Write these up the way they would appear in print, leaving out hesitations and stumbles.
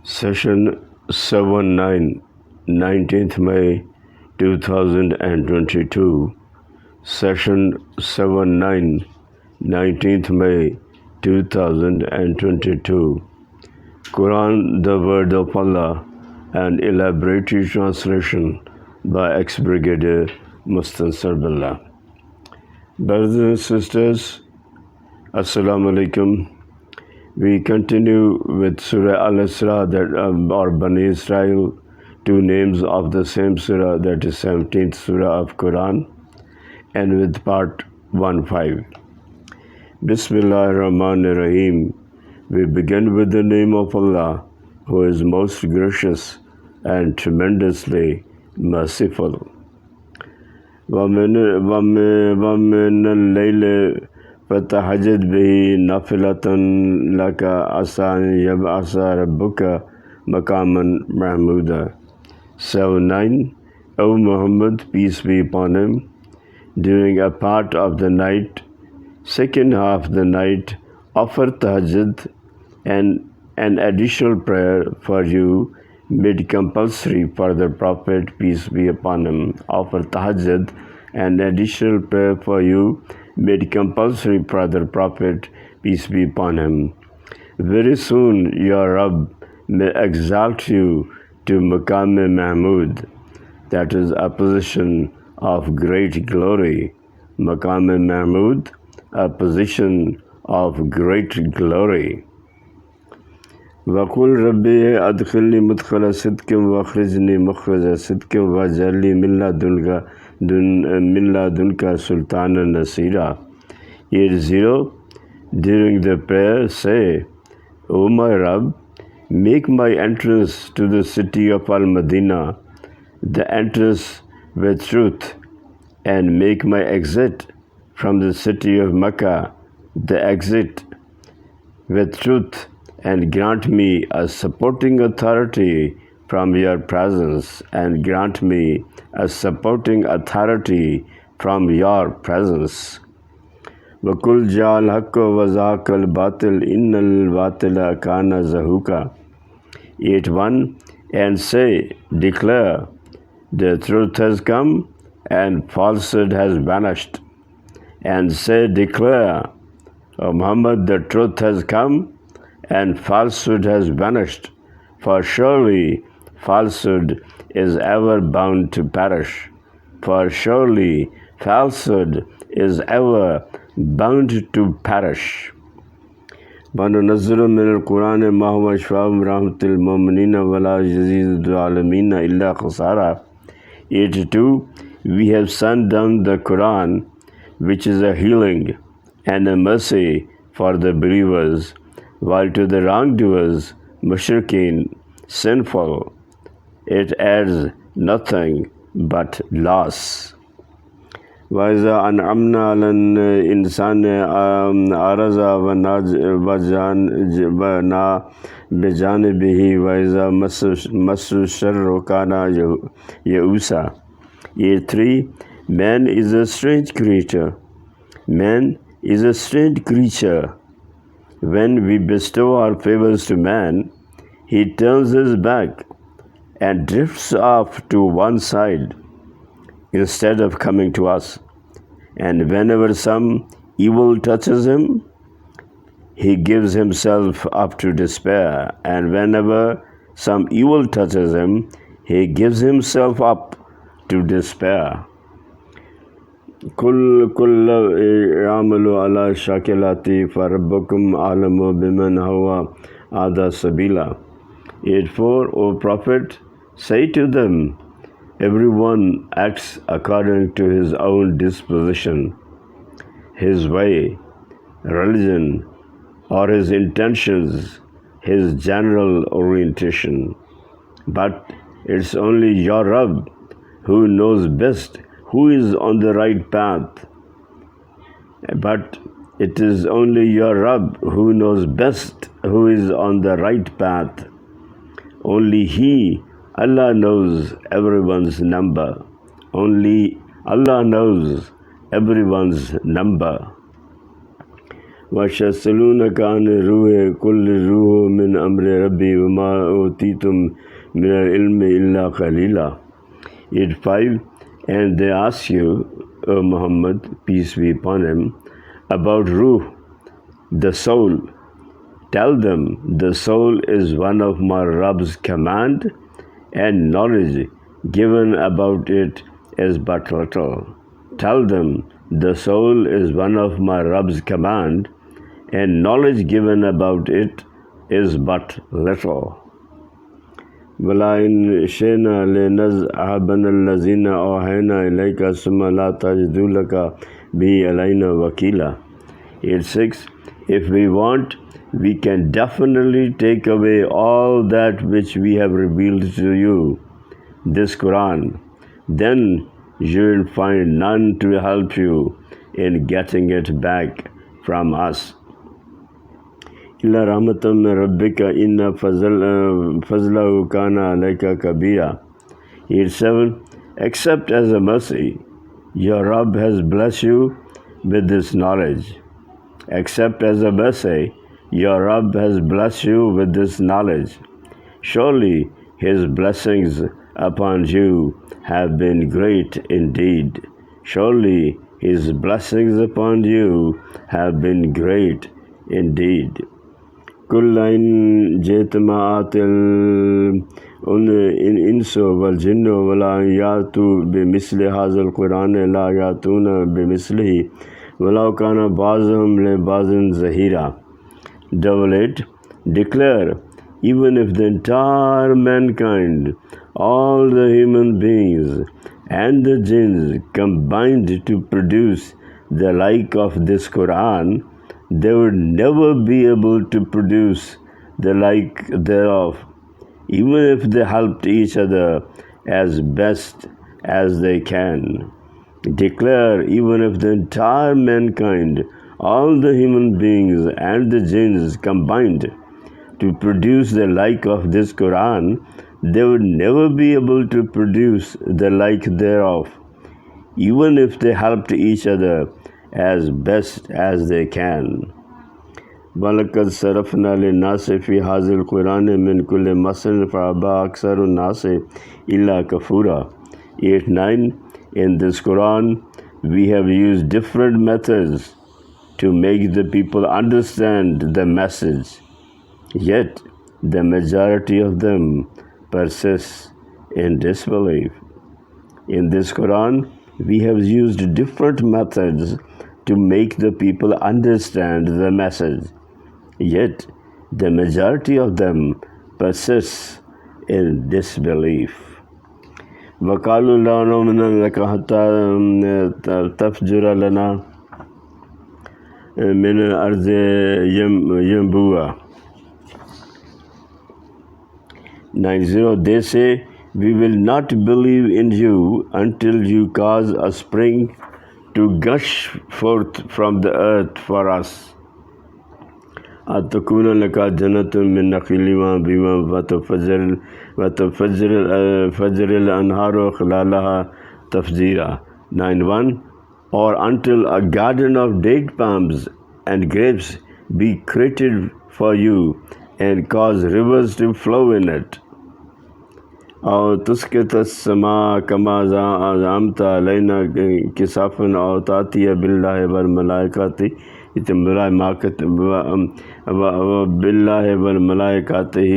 Session 79, 19th May 2022. Session 79, 19th May 2022. Quran, the Word of Allah, An Elaboratory Translation by ex-Brigadier Mustansar Billah. Brothers and sisters, Assalamu alaikum. We continue with Surah Al-Isra, or Bani Israel, two names of the same surah, that is 17th surah of Quran, and with part 1.5. Bismillah ar-Rahman ar-Rahim. We begin with the name of Allah, who is most gracious and tremendously merciful. وَمِنَ اللَّيْلِ فَتَهَجَّدْ بِهِ نَافِلَةً لَكَ عَسَىٰ أَن يَبْعَثَكَ رَبُّكَ مَقَامًا مَحْمُودًا. 7:9. O Muhammad, peace be upon him, during a part of the night, second half of the night, offer tahajjud and an additional prayer for you made compulsory for the Prophet, peace be upon him. Offer tahajjud and additional prayer for you made compulsory for the Prophet, peace be upon him. Very soon your Rabb may exalt you to Maqam Mahmud, that is a position of great glory. Maqam Mahmud, a position of great glory. وَقُلْ رَبِّي أَدْخِلْنِي مُدْخَلَ صِدْقٍ وَأَخْرِجْنِي مُخْرَجَ صِدْقٍ وَاجْعَل لِّي مِن لَّدُنكَ سُلْطَانًا نَصِيرًا. 8:0. During the prayer, say, O my Rabb, make my entrance to the city of Al-Madinah the entrance with truth, and make my exit from the city of Mecca the exit with truth, and grant me a supporting authority from your presence, and grant me a supporting authority from your presence. وَقُلْ جَاءَ الْحَقُّ وَزَهَقَ الْبَاطِلُ إِنَّ الْبَاطِلَ كَانَ زَهُوقًا. 8:1. And say, declare, the truth has come and falsehood has vanished. And say, declare, O Muhammad, the truth has come and falsehood has vanished. For surely falsehood is ever bound to perish. For surely falsehood is ever bound to perish. وَنُنَزِّلُ مِنَ الْقُرْآنِ مَا هُوَ شِفَاءٌ وَرَحْمَةٌ لِّلْمُؤْمِنِينَ وَلَا يَزِيدُ الظَّالِمِينَ إِلَّا خَسَارًا. 8:2. We have sent down the Quran, which is a healing and a mercy for the believers, while to the wrongdoers, mushrikeen, sinful, it adds nothing but loss. وَإِذَا أَنْعَمْنَا عَلَى الْإِنسَانِ أَعْرَضَ وَنَأَى بِجَانِبِهِ وَإِذَا مَسَّهُ الشَّرُّ كَانَ يَئُوسًا. 8:3. Man is a strange creature. Man is a strange creature. When we bestow our favors to man, he turns his back and drifts off to one side instead of coming to us. And whenever some evil touches him, he gives himself up to despair. And whenever some evil touches him, he gives himself up to despair. كل يعمل على شاكلاتي فربكم أعلم بمن هو أهدى سبيلا. 8:4. O Prophet, say to them, everyone acts according to his own disposition, his way, religion, or his intentions, his general orientation. But it's only your Rabb who knows best who is on the right path. But it is only your Rabb who knows best who is on the right path. Only He, Allah, knows everyone's number. Only Allah knows everyone's number. وَيَسْأَلُونَكَ عَنِ الرُّوحِ قُلِ الرُّوحُ مِنْ أَمْرِ رَبِّي وَمَا أُوتِيتُم مِنَ الْعِلْمِ إِلَّا قَلِيلًا. 8:5. And they ask you, O Muhammad, peace be upon him, about Ruh, the soul. Tell them, the soul is one of my Rabb's command, and knowledge given about it is but little. Tell them, the soul is one of my Rabb's command, and knowledge given about it is but little. وَلَئِنْ شِئْنَا لَنَذْهَبَنَّ الَّذِينَ أَوْحَيْنَا إِلَيْكَ ثُمَّ لَا تَجِدُ لَكَ بِهِ عَلَيْنَا وَكِيلًا. 8:6. If we want, we can definitely take away all that which we have revealed to you, this Quran. Then you will find none to help you in getting it back from us. إِلَّا رَحْمَةً مِّن رَبِّكَ إِنَّ فَضْلَهُ كَانَ عَلَيْكَ كَبِيرًا. 8:7. Except as a mercy, your Rabb has blessed you with this knowledge. Except as a mercy, your Rabb has blessed you with this knowledge. Surely his blessings upon you have been great indeed. Surely his blessings upon you have been great indeed. قُلْ إِنْ جِئْتُمَا الْإِنْسُ وَالْجِنُّ وَلَا يَأْتُوا بِمِثْلِ هَذَا الْقُرْآنِ لَا يَأْتُونَ بِمِثْلِهِ وَلَوْ كَانَ بَعْضُهُمْ لِبَعْضٍ ظَهِيرًا. 8:8. Declare, even if the entire mankind, all the human beings and the jinns combined to produce the like of this Quran, they would never be able to produce the like thereof, even if they helped each other as best as they can. Declare, even if the entire mankind, all the human beings and the jinns combined to produce the like of this Quran, they would never be able to produce the like thereof, even if they helped each other as best as they can. وَلَقَدْ صَرَفْنَا لِلنَّاسِ فِي هَذَا الْقُرْآنِ مِنْ كُلِّ مَثَلٍ فَأَبَى أَكْثَرُ النَّاسِ إِلَّا كَفُورًا. 8:9. In this Quran, we have used different methods to make the people understand the message, yet the majority of them persist in disbelief. In this Quran, we have used different methods to make the people understand the message, yet the majority of them persist in disbelief. وَقَالُوا لَا نُؤْمِنَ لَكَ حَتَّى تَفْجُرَ لَنَا مِنَ الْأَرْضِ يَنبُوعًا. 9:0. They say, we will not believe in you until you cause a spring to gush forth from the earth for us. أَتَكُونَ لَكَ جَنَّةٌ مِّن نَخِيلٍ وَتَفَجِّرَ الْأَنْهَارُ خِلَالَهَا تَفْجِيرًا. 9:1. Or until a garden of date palms and grapes be created for you and cause rivers to flow in it. أو تسقط السماء كما زعمت علينا كسافا أو تأتي بالله والملائكة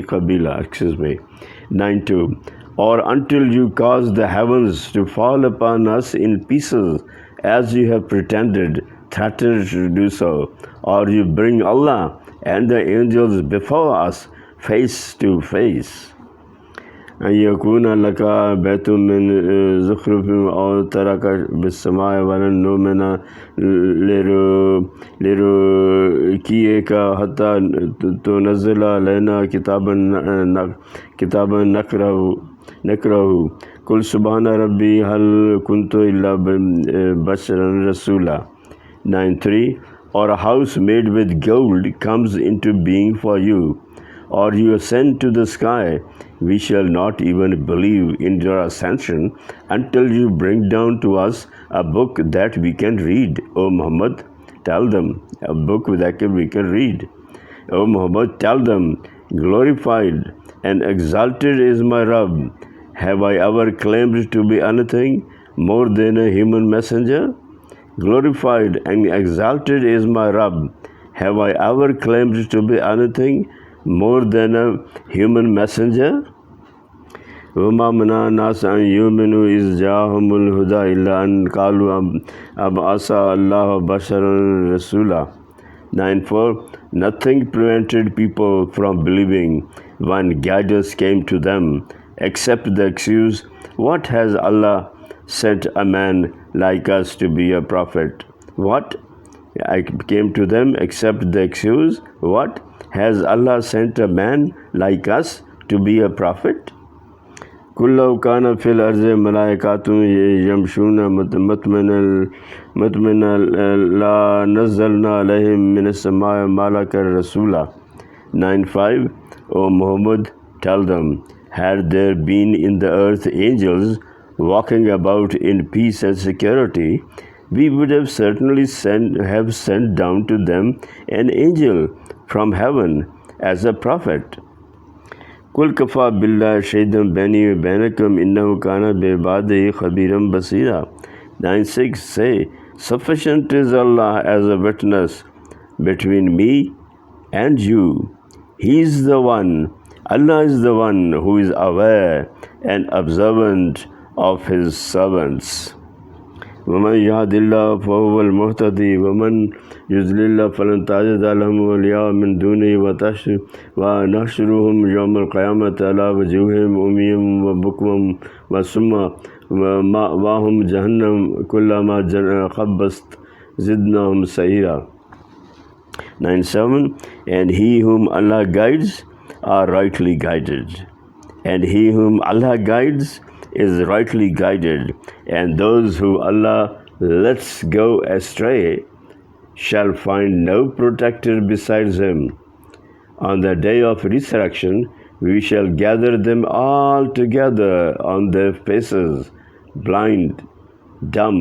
قبيلا. 9:2. Or until you cause the heavens to fall upon us in pieces, as you have threatened to do so, or you bring Allah and the angels before us face to face. أن يكون لك بيت من زخرف أو ترك بالسماء ولن نؤمن لرقيك حتى تنزل علينا كتابا نكره قل سبحان ربي هل كنت إلا بشرا رسولا. 9:3. Or a house made with gold comes into being for you, or you ascend to the sky, we shall not even believe in your ascension until you bring down to us a book that we can read, O Muhammad. tell them, a book that we can read. O Muhammad, tell them, glorified and exalted is my Rabb. Have I ever claimed to be anything more than a human messenger? Glorified and exalted is my Rabb. Have I ever claimed to be anything more than a human messenger? وما منع الناس أن يؤمنوا إذ جاءهم الهدى إلا أن قالوا أبعث الله بشرا رسولا. 9:4 Nothing prevented people from believing when guidance came to them, except the excuse, what has Allah sent a man like us to be a prophet? What? I came to them except the excuse, what? Has Allah sent a man like us to be a prophet? قل لو كان في الأرض ملائكة يمشون مطمئنا لا نزلنا عليهم من السماء ملكا رسولا. 9:5 O Muhammad, tell them, had there been in the earth angels walking about in peace and security, we would have certainly sent down to them an angel from heaven as a prophet. قل كفى بالله شهيدا بيني وبينكم إنه كان بعباده خبيرا بصيرا. 9:6 Say, sufficient is Allah as a witness between me and you. He is the one, Allah is the one who is aware and observant of His servants. ومن يهد الله فهو المهتدي ومن يضلل فلن تجد لهم أولياء من دونه ونحشرهم يوم القيامة على وجوههم عميا وبكما وصما ومأواهم جهنم كلما خبست زدناهم سعيرا. 9:7 And he whom Allah guides are rightly guided, and he whom Allah guides is rightly guided, and those who Allah lets go astray shall find no protector besides Him. On the day of resurrection, we shall gather them all together on their faces, blind, dumb,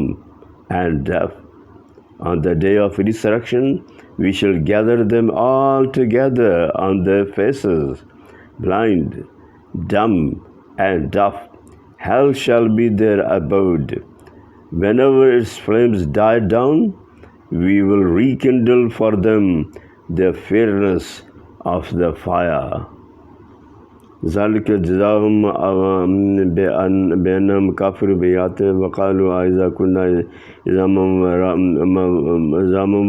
and deaf. On the day of resurrection, we shall gather them all together on their faces, blind, dumb, and deaf. Hell shall be their abode. Whenever its flames die down, we will rekindle for them the fierceness of the fire. ذلك جزاهم بأنهم كفروا بآيات وقالوا إذا كنا إذا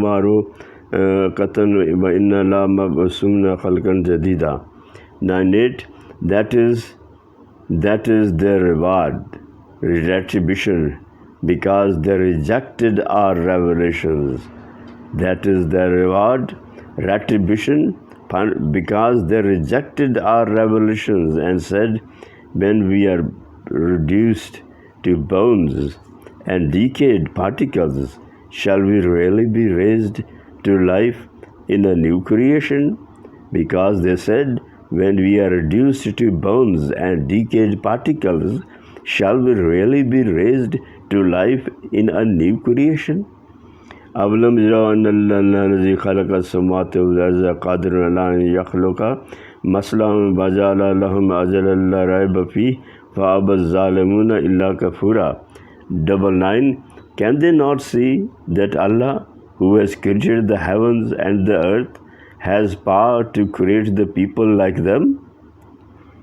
مارو قتل وإنا لا مبعوثون خلقا جديدا. 9:8 That is their reward, retribution, because they rejected our revelations. That is their reward, retribution, because they rejected our revelations and said, when we are reduced to bones and decayed particles, shall we really be raised to life in a new creation? Because they said, when we are reduced to bones and decayed particles, shall we really be raised to life in a new creation? أَوَلَمْ يَرَوْا أَنَّ الَّذِي خَلَقَ السَّمَاوَاتِ وَالْأَرْضَ قَادِرٌ عَلَىٰ أَن يَخْلُقَ مَثْلَهُمْ وَجَعَلَ لَهُمْ أَجَلًا لَا رَيْبَ فِيهِ فَأَبَى الظَّالِمُونَ إِلَّا كَفُورًا. 9:9 Can they not see that Allah, who has created the heavens and the earth, has power to create the people like them?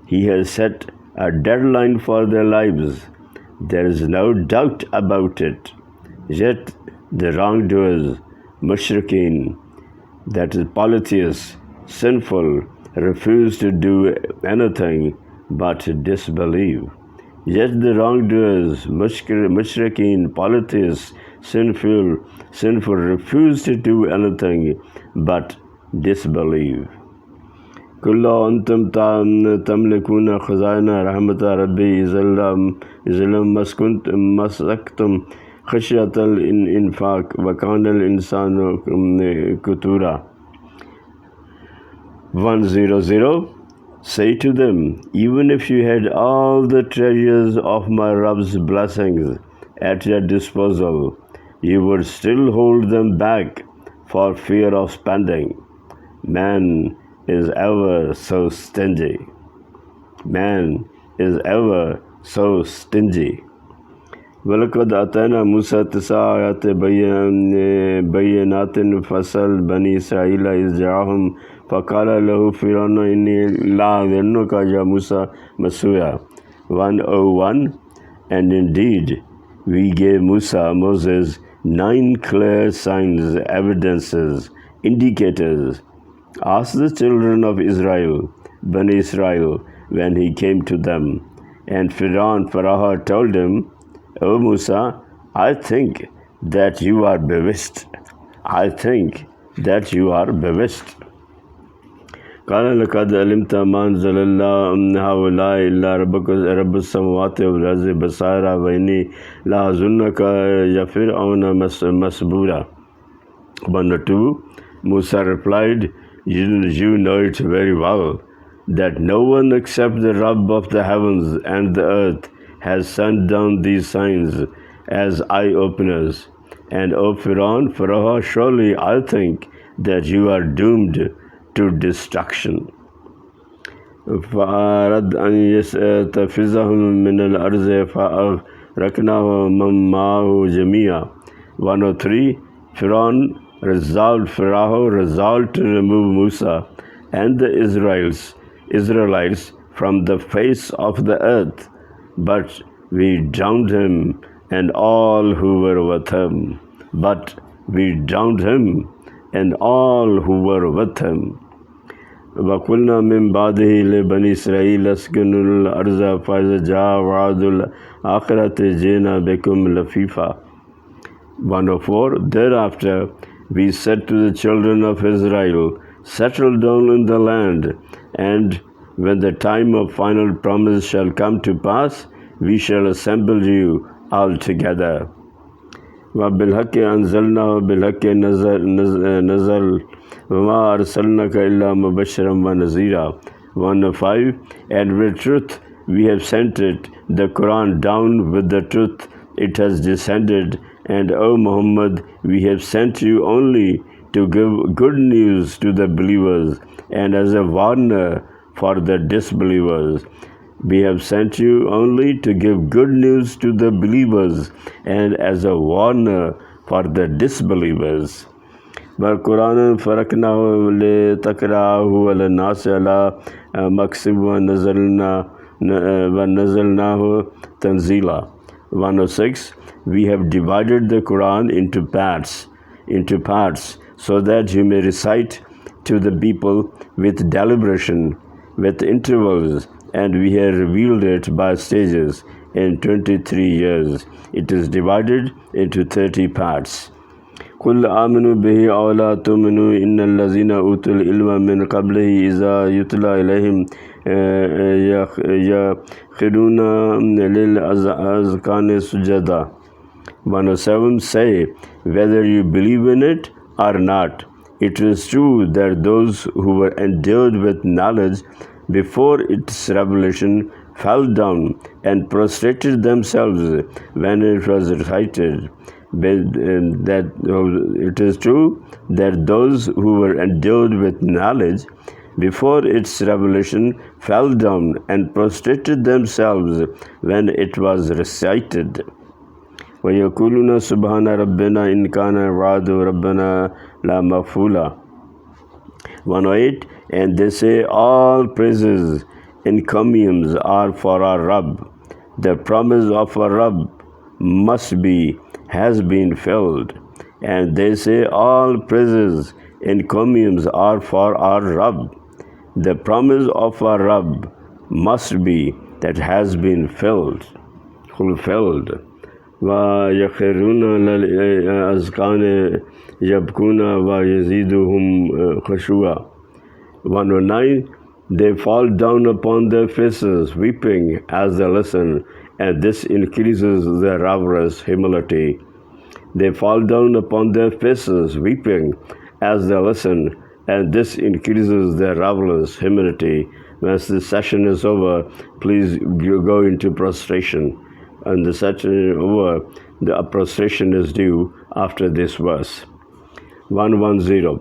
He has set a deadline for their lives. There is no doubt about it. Yet the wrongdoers, mushrikeen, that is polytheists, sinful, refuse to do anything but disbelieve. Yet the wrongdoers, mushrikeen, polytheists, sinful, refuse to do anything but disbelieve. قل لو أنتم تملكون خزائن رحمة ربي إذا لم مسكتم خشية الإنفاق وكان الإنسان كثورا. 100 Say to them, even if you had all the treasures of my Rabb's blessings at your disposal, you would still hold them back for fear of spending. Man is ever so stingy. Man is ever so stingy. وَلَقَدْ أَتَيْنَا مُوسَى تِسْعَ آيَاتٍ بَيِّنَاتٍ فَاسْأَلْ بَنِي إِسْرَائِيلَ إِذْ جَاءَهُمْ فَقَالَ لَهُ فِرْعَوْنُ إِنِّي لَأَظُنُّكَ يَا مُوسَى مَسْحُورًا. 101. And indeed, we gave Moses 9 clear signs, evidences, indicators. Ask the children of Israel, Bani Israel, when he came to them. And Pharaoh told him, O Musa, I think that you are bewitched. I think that you are bewitched. قال لقد علمت ما أنزل الله هؤلاء إلا رب السماوات والأرض بصائر وإني لأظنك يا فرعون مسبورا. 102. Musa replied, you know it very well, that no one except the Rabb of the heavens and the earth has sent down these signs as eye-openers. And O Pharaoh, surely I think that you are doomed to destruction. فأراد أن يستفزهم من الأرض فأغرقناه ومن معه جميعا. 103. Pharaoh resolved to remove Musa and the Israelites from the face of the earth, but we drowned him and all who were with him. وَقُلْنَا مِنْ بَعْدِهِ لِبَنِي إِسْرَائِيلَ اسْكُنُوا الْأَرْضَ فَإِذَا جَاءَ وَعْدُ الْآخِرَةِ جِئْنَا بِكُمْ لَفِيفًا. 104. Thereafter we said to the children of Israel, settle down in the land, and when the time of final promise shall come to pass, we shall assemble you all together. وَبِالْحَقِّ أَنزَلْنَاهُ وَبِالْحَقِّ نَزَلَ وَمَا أَرْسَلْنَاكَ إِلَّا مُبَشِّرًا وَنَذِيرًا. 105. And with truth we have sent it, the Quran, down with the truth it has descended, and O Muhammad, we have sent you only to give good news to the believers and as a warner for the disbelievers. We have sent you only to give good news to the believers and as a warner for the disbelievers. وَالْقُرْآنَ فَرَقْنَاهُ لِتَقْرَأَهُ عَلَى النَّاسِ عَلَى مُكْثٍ وَنَزَّلْنَاهُ تَنزِيلًا. 106. We have divided the Quran into parts, so that you may recite to the people with deliberation, with intervals, and we have revealed it by stages in 23 years. It is divided into 30 parts. قُلْ آمِنُوا بِهِ أَوْ لَا تُؤْمِنُوا إِنَّ الَّذِينَ أُوتُوا الْعِلْمَ مِنْ قَبْلِهِ إِذَا يُتْلَى إِلَيْهِمْ يَخِرُّونَ لِلْأَذْقَانِ سُجَّدًا. 107. Say, whether you believe in it or not, it is true that those who were endowed with knowledge before its revelation fell down and prostrated themselves when it was recited. It is true that those who were endowed with knowledge before its revelation fell down and prostrated themselves when it was recited. وَيَقُولُونَ سُبْحَانَ رَبِّنَا إِنْ كَانَ وَعْدُ رَبِّنَا لَمَفْعُولًا. 108. And they say, all praises, encomiums are for our Rabb. The promise of our Rabb has been filled. And they say, all praises, encomiums are for our Rabb. The promise of our Rabb has been fulfilled. وَيَخِرُّونَ لِلْأَذْقَانِ يَبْكُونَ وَيَزِيدُهُمْ خُشُوعًا. 109. They fall down upon their faces, weeping as they listen, and this increases their reverence, humility. They fall down upon their faces, weeping as they listen, and this increases their reverence, humility. Once the session is over, please go into prostration. And the session is over, the prostration is due after this verse. 110.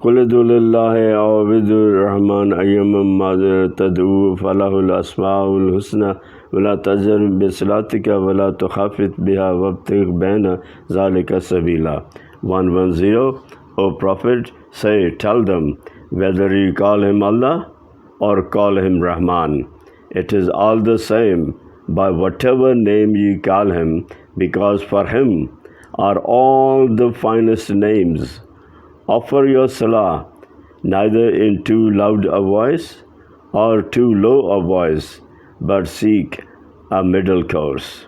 قل ادعوا لله أو ادعوا الرحمن أيما ما تدعوا فله الأسماء الحسنى ولا تجهر بصلاتك ولا تخافت بها وابتغ بين ذلك سبيلا. 110. O Prophet, say, tell them, whether you call him Allah or call him Rahman, it is all the same by whatever name you call him, because for him are all the finest names. Offer your salah neither in too loud a voice or too low a voice, but seek a middle course.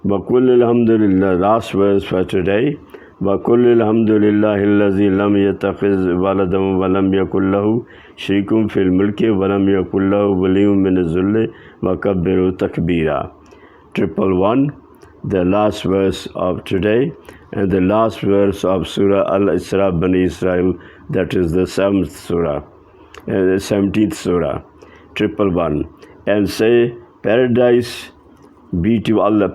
وَقُلِ الْحَمْدُ لِلَّهِ, last verse for today. وَقُلِ الْحَمْدُ لِلَّهِ الَّذِي لَمْ يَتَّخِذْ وَلَدًا وَلَمْ يَكُنْ لَهُ شَرِيكٌ فِي الْمُلْكِ وَلَمْ يَكُنْ لَهُ وَلِيٌّ مِّنَ الذِّلِّ وَكَبِّرْهُ تَكْبِيرًا. 111, the last verse of today, and the last verse of Surah Al-Isra Bani Israel, that is the 7th Surah, the 17th Surah. 111, and say, paradise be to Allah,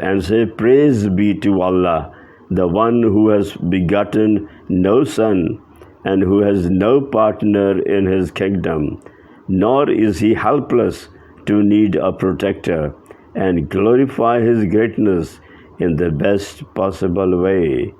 and say, praise be to Allah, the one who has begotten no son and who has no partner in his kingdom, nor is he helpless to need a protector, and glorify his greatness in the best possible way.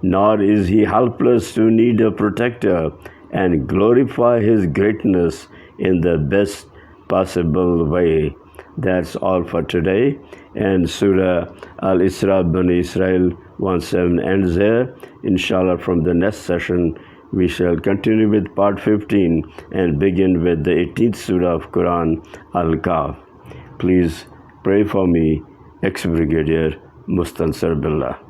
Nor is he helpless to need a protector, and glorify his greatness in the best possible way. That's all for today. And Surah Al-Isra Bani Israel 1:7 ends there. Inshallah, from the next session, we shall continue with part 15 and begin with the 18th Surah of Quran, Al-Kahf. Please pray for me, ex-Brigadier Mustansar Billah.